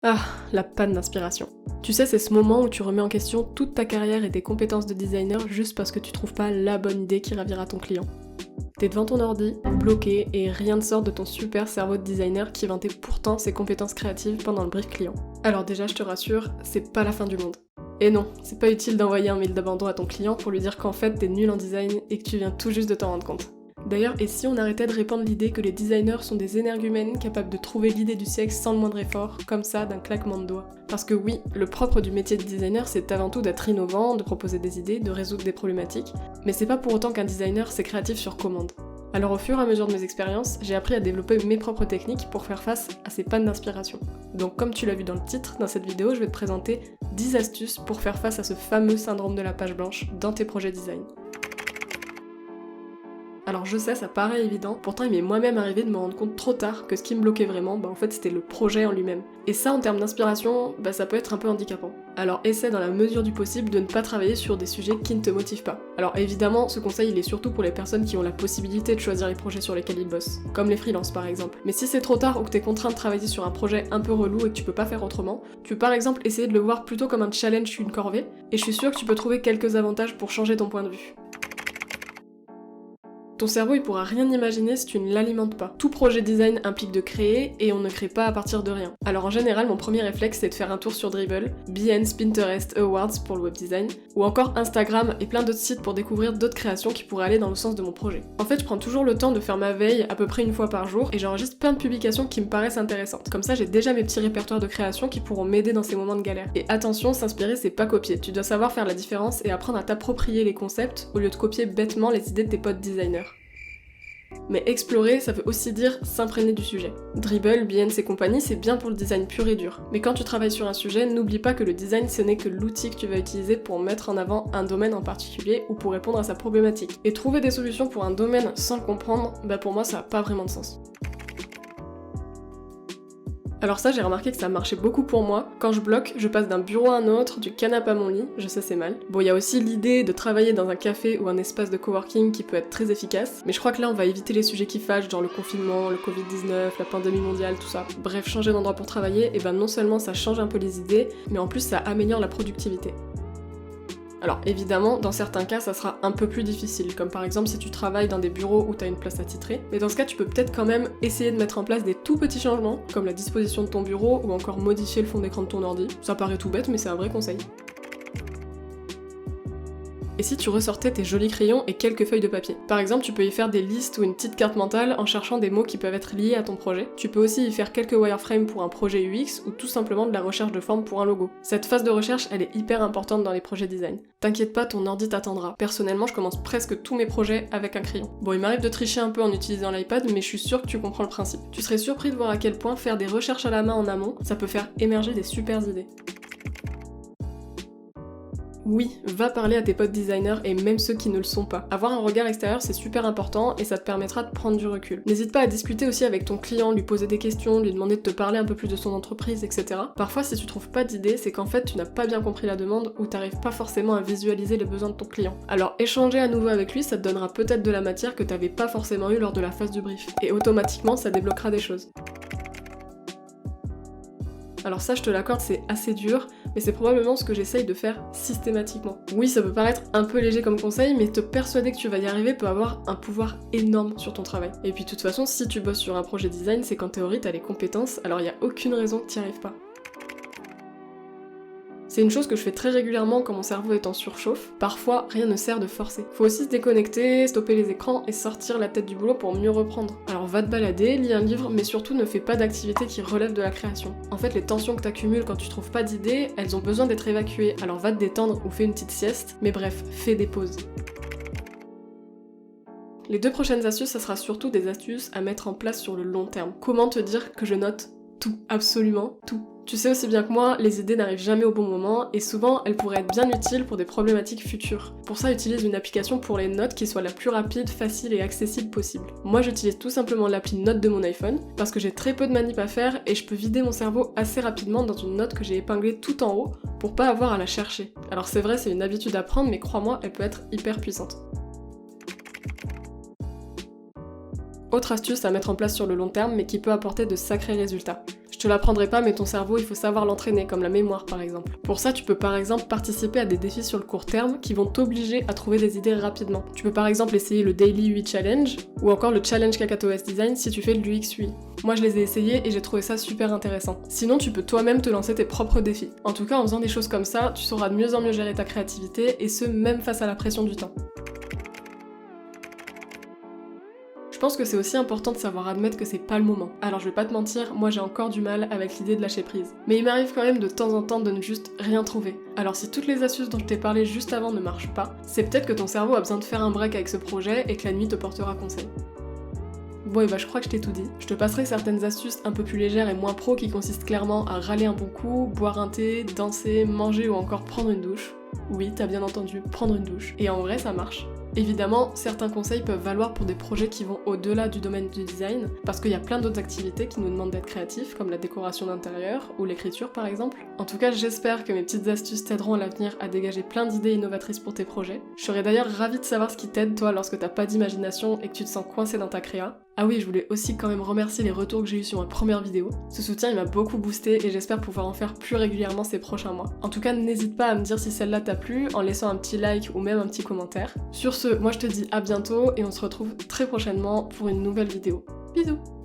Ah, la panne d'inspiration. Tu sais, c'est ce moment où tu remets en question toute ta carrière et tes compétences de designer juste parce que tu trouves pas la bonne idée qui ravira ton client. T'es devant ton ordi, bloqué, et rien ne sort de ton super cerveau de designer qui vantait pourtant ses compétences créatives pendant le brief client. Alors déjà, je te rassure, c'est pas la fin du monde. Et non, c'est pas utile d'envoyer un mail d'abandon à ton client pour lui dire qu'en fait t'es nul en design et que tu viens tout juste de t'en rendre compte. D'ailleurs, et si on arrêtait de répandre l'idée que les designers sont des énergumènes capables de trouver l'idée du siècle sans le moindre effort, comme ça, d'un claquement de doigts? Parce que oui, le propre du métier de designer, c'est avant tout d'être innovant, de proposer des idées, de résoudre des problématiques, mais c'est pas pour autant qu'un designer c'est créatif sur commande. Alors au fur et à mesure de mes expériences, j'ai appris à développer mes propres techniques pour faire face à ces pannes d'inspiration. Donc comme tu l'as vu dans le titre, dans cette vidéo, je vais te présenter 10 astuces pour faire face à ce fameux syndrome de la page blanche dans tes projets design. Alors je sais, ça paraît évident, pourtant il m'est moi-même arrivé de me rendre compte trop tard que ce qui me bloquait vraiment, en fait c'était le projet en lui-même. Et ça en termes d'inspiration, ça peut être un peu handicapant. Alors essaie dans la mesure du possible de ne pas travailler sur des sujets qui ne te motivent pas. Alors évidemment, ce conseil il est surtout pour les personnes qui ont la possibilité de choisir les projets sur lesquels ils bossent, comme les freelances par exemple. Mais si c'est trop tard ou que t'es contraint de travailler sur un projet un peu relou et que tu peux pas faire autrement, tu peux par exemple essayer de le voir plutôt comme un challenge qu'une corvée, et je suis sûre que tu peux trouver quelques avantages pour changer ton point de vue. Ton cerveau il pourra rien imaginer si tu ne l'alimentes pas. Tout projet design implique de créer et on ne crée pas à partir de rien. Alors en général, mon premier réflexe c'est de faire un tour sur Dribbble, Behance, Pinterest, Awards pour le web design, ou encore Instagram et plein d'autres sites pour découvrir d'autres créations qui pourraient aller dans le sens de mon projet. En fait, je prends toujours le temps de faire ma veille à peu près une fois par jour et j'enregistre plein de publications qui me paraissent intéressantes. Comme ça, j'ai déjà mes petits répertoires de créations qui pourront m'aider dans ces moments de galère. Et attention, s'inspirer c'est pas copier. Tu dois savoir faire la différence et apprendre à t'approprier les concepts au lieu de copier bêtement les idées de tes potes designers. Mais explorer, ça veut aussi dire s'imprégner du sujet. Dribbble, Behance et compagnie, c'est bien pour le design pur et dur. Mais quand tu travailles sur un sujet, n'oublie pas que le design, ce n'est que l'outil que tu vas utiliser pour mettre en avant un domaine en particulier ou pour répondre à sa problématique. Et trouver des solutions pour un domaine sans le comprendre, pour moi, ça n'a pas vraiment de sens. Alors ça, j'ai remarqué que ça marchait beaucoup pour moi. Quand je bloque, je passe d'un bureau à un autre, du canapé à mon lit, je sais c'est mal. Bon, il y a aussi l'idée de travailler dans un café ou un espace de coworking qui peut être très efficace, mais je crois que là on va éviter les sujets qui fâchent, genre le confinement, le Covid-19, la pandémie mondiale, tout ça. Bref, changer d'endroit pour travailler, et non seulement ça change un peu les idées, mais en plus ça améliore la productivité. Alors évidemment, dans certains cas, ça sera un peu plus difficile, comme par exemple si tu travailles dans des bureaux où t'as une place attitrée, mais dans ce cas, tu peux peut-être quand même essayer de mettre en place des tout petits changements, comme la disposition de ton bureau ou encore modifier le fond d'écran de ton ordi. Ça paraît tout bête, mais c'est un vrai conseil. Et si tu ressortais tes jolis crayons et quelques feuilles de papier? Par exemple, tu peux y faire des listes ou une petite carte mentale en cherchant des mots qui peuvent être liés à ton projet. Tu peux aussi y faire quelques wireframes pour un projet UX ou tout simplement de la recherche de forme pour un logo. Cette phase de recherche, elle est hyper importante dans les projets design. T'inquiète pas, ton ordi t'attendra. Personnellement, je commence presque tous mes projets avec un crayon. Bon, il m'arrive de tricher un peu en utilisant l'iPad, mais je suis sûre que tu comprends le principe. Tu serais surpris de voir à quel point faire des recherches à la main en amont, ça peut faire émerger des super idées. Oui, va parler à tes potes designers et même ceux qui ne le sont pas. Avoir un regard extérieur c'est super important et ça te permettra de prendre du recul. N'hésite pas à discuter aussi avec ton client, lui poser des questions, lui demander de te parler un peu plus de son entreprise, etc. Parfois si tu trouves pas d'idée, c'est qu'en fait tu n'as pas bien compris la demande ou t'arrives pas forcément à visualiser les besoins de ton client. Alors échanger à nouveau avec lui, ça te donnera peut-être de la matière que t'avais pas forcément eu lors de la phase du brief. Et automatiquement ça débloquera des choses. Alors ça, je te l'accorde, c'est assez dur, mais c'est probablement ce que j'essaye de faire systématiquement. Oui, ça peut paraître un peu léger comme conseil, mais te persuader que tu vas y arriver peut avoir un pouvoir énorme sur ton travail. Et puis de toute façon, si tu bosses sur un projet design, c'est qu'en théorie, t'as les compétences, alors il y a aucune raison que t'y arrives pas. C'est une chose que je fais très régulièrement quand mon cerveau est en surchauffe. Parfois, rien ne sert de forcer. Faut aussi se déconnecter, stopper les écrans et sortir la tête du boulot pour mieux reprendre. Alors va te balader, lis un livre, mais surtout ne fais pas d'activité qui relève de la création. En fait, les tensions que t'accumules quand tu trouves pas d'idées, elles ont besoin d'être évacuées. Alors va te détendre ou fais une petite sieste, mais bref, fais des pauses. Les 2 prochaines astuces, ça sera surtout des astuces à mettre en place sur le long terme. Comment te dire que je note tout, absolument tout. Tu sais aussi bien que moi, les idées n'arrivent jamais au bon moment et souvent elles pourraient être bien utiles pour des problématiques futures. Pour ça, utilise une application pour les notes qui soit la plus rapide, facile et accessible possible. Moi, j'utilise tout simplement l'appli Notes de mon iPhone parce que j'ai très peu de manip à faire et je peux vider mon cerveau assez rapidement dans une note que j'ai épinglée tout en haut pour pas avoir à la chercher. Alors c'est vrai, c'est une habitude à prendre, mais crois-moi, elle peut être hyper puissante. Autre astuce à mettre en place sur le long terme mais qui peut apporter de sacrés résultats. Je te l'apprendrai pas, mais ton cerveau, il faut savoir l'entraîner, comme la mémoire par exemple. Pour ça, tu peux par exemple participer à des défis sur le court terme qui vont t'obliger à trouver des idées rapidement. Tu peux par exemple essayer le Daily UI Challenge, ou encore le Challenge KakaoTOS Design si tu fais de l'UX UI. Moi je les ai essayés et j'ai trouvé ça super intéressant. Sinon tu peux toi-même te lancer tes propres défis. En tout cas en faisant des choses comme ça, tu sauras de mieux en mieux gérer ta créativité et ce même face à la pression du temps. Je pense que c'est aussi important de savoir admettre que c'est pas le moment. Alors je vais pas te mentir, moi j'ai encore du mal avec l'idée de lâcher prise. Mais il m'arrive quand même de temps en temps de ne juste rien trouver. Alors si toutes les astuces dont je t'ai parlé juste avant ne marchent pas, c'est peut-être que ton cerveau a besoin de faire un break avec ce projet et que la nuit te portera conseil. Bon et bah je crois que je t'ai tout dit. Je te passerai certaines astuces un peu plus légères et moins pro qui consistent clairement à râler un bon coup, boire un thé, danser, manger ou encore prendre une douche. Oui, t'as bien entendu, prendre une douche. Et en vrai ça marche. Évidemment, certains conseils peuvent valoir pour des projets qui vont au-delà du domaine du design, parce qu'il y a plein d'autres activités qui nous demandent d'être créatifs, comme la décoration d'intérieur ou l'écriture par exemple. En tout cas, j'espère que mes petites astuces t'aideront à l'avenir à dégager plein d'idées innovatrices pour tes projets. Je serais d'ailleurs ravie de savoir ce qui t'aide toi lorsque t'as pas d'imagination et que tu te sens coincé dans ta créa. Ah oui, je voulais aussi quand même remercier les retours que j'ai eu sur ma première vidéo. Ce soutien il m'a beaucoup boosté et j'espère pouvoir en faire plus régulièrement ces prochains mois. En tout cas, n'hésite pas à me dire si celle-là t'a plu en laissant un petit like ou même un petit commentaire. Sur ce, moi je te dis à bientôt et on se retrouve très prochainement pour une nouvelle vidéo. Bisous!